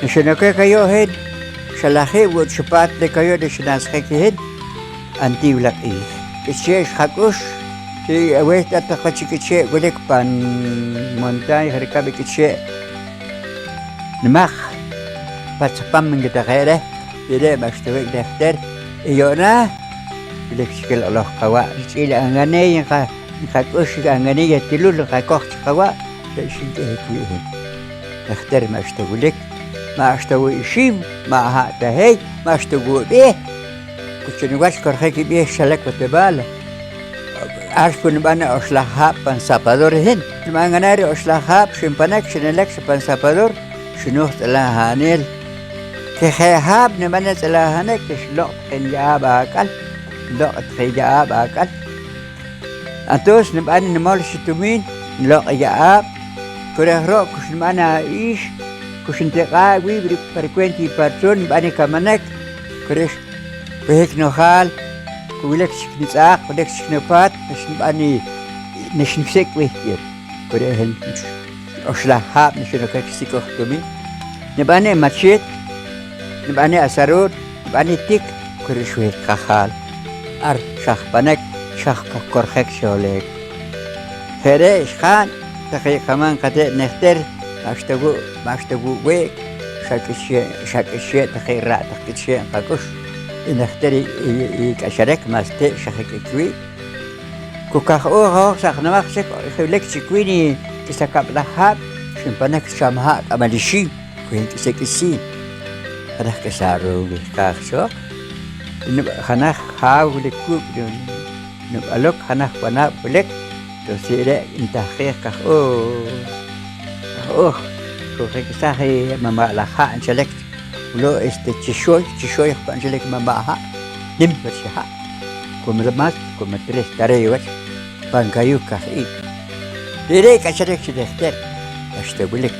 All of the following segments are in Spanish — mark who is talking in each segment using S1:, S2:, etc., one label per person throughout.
S1: Nishinoke kayo head. Shalahe would chupat de kayo de shinasake head. Antiulak is. Kiche hakush. Si away at the kachikiche gulik pan montagne harikabi kiche. Nimach. Patsapam kita kaya. Ide bastawik daftar. Iyona. Bileksikal Allah kawa. Sila angane yang kakush angane yatilul kakoch kawa. Shinke kuihin. Daftar mastagulik. ما اشتوي شيم ما هذا هي ما اشتوي به كنت نواش كرهك به شلك وتباله عارف كن بنا أشلحها بنسابادور هن ما عناري أشلحها بشمبنك شنلك بنسابادور شنو تلاها هنيل كخياب نبنا تلاها هنك شلوك خيجاب أكل لوك خيجاب أكل أنتوس نبنا نمال شتومين لوك جاب كره روك كش نبنا إيش Kusinteqa wibri frecuenti patron bani kamanek kresh behek nohal kubilek siknitsaq kulek siknapat bani nishnksek wehkir kurehen oslahab nishnokak sikohtumi nebane machet nebane asarut nebane tik kresh weh kahal ar shah panek shah korhek sholek khere khan takhay kaman kate nehter ماشتغو ويك شاكشي تخيرات تخيرات قاكوش نختاري كشرك ماستي شاككوي كوكاخو ساخنا ماخشك خليك تشكويني تسكب لحاب شمبانك شامها امالشي كوين تسكسي هذا كسارو كاخشو خنا خاو لكوب نبالك خنا وانا بلك تسيره انت خيخ كوخي كساخي ماما لها انشلك ولو تشوي انشلك ماماها نم بشها كومرمات كومتريس تريوش بانكايو كاخي ليك انشلك شدختر اشتغلك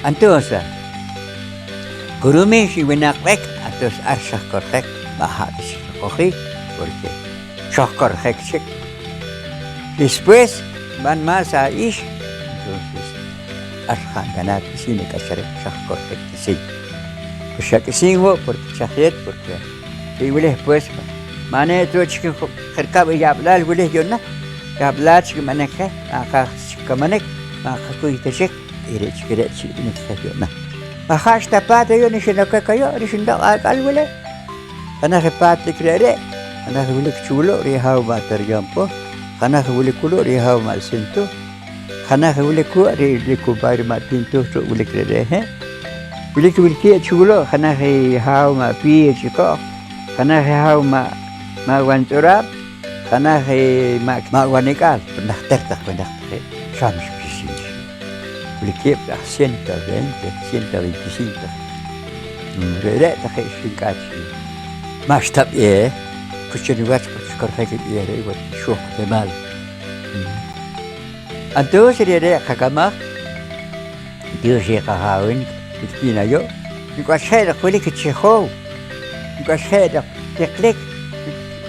S1: انتوسا كرومي شي وناقك انتوس ارشخ كورخك باها بشكوخي porque شخ شك después van más a ish entonces Arhan ganat sini kasarek shah korek sini. Shak sini wo porque shahet porque y boleh pues mana tu chikin kharkab yablal boleh yonna yablal chikin mana ka aka chikamanek aka kuy tashik ire chikire chikin yonna. Akhash tapat yo ni shinaka kayo ni shinda akal boleh. Ana khapat likrere ana khulik chulo rihaw ba tarjampo ana khulik kulo rihaw mal sinto खाना है बोले को अरे देखो बाहर मार्टिन तो बोले कर रहे हैं बोले कि बोले क्या चुलो खाना है हाउ मा पी चिको खाना है हाउ मा वंचुरा खाना है मा वनिकाल पन्ना tertak pernah शाम किसी बोले क्या सिंटा 125 बेरे तक शिकायत मास्टर ये कुछ नहीं बात कर रहे कि ये रे वो शो बेमाल Antu sendiri kakak dia kahawin kita yo, juga saya kulit kecil, juga saya teknik,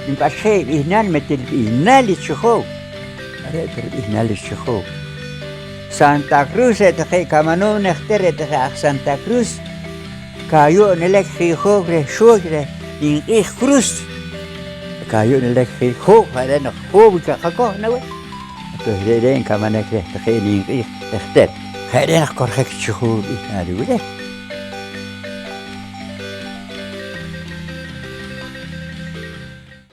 S1: juga saya ihnan metil ihnan licau, ada ihnan licau. Santa Cruz itu kayak kamanu nekter itu kayak Santa Cruz, kayu nelek hijau resho kira, ini cruz, kayu nelek hijau ada nak hijau kakak nawe. Terus kamana ke takini ikhtar khairin korhek shuhur ihari wala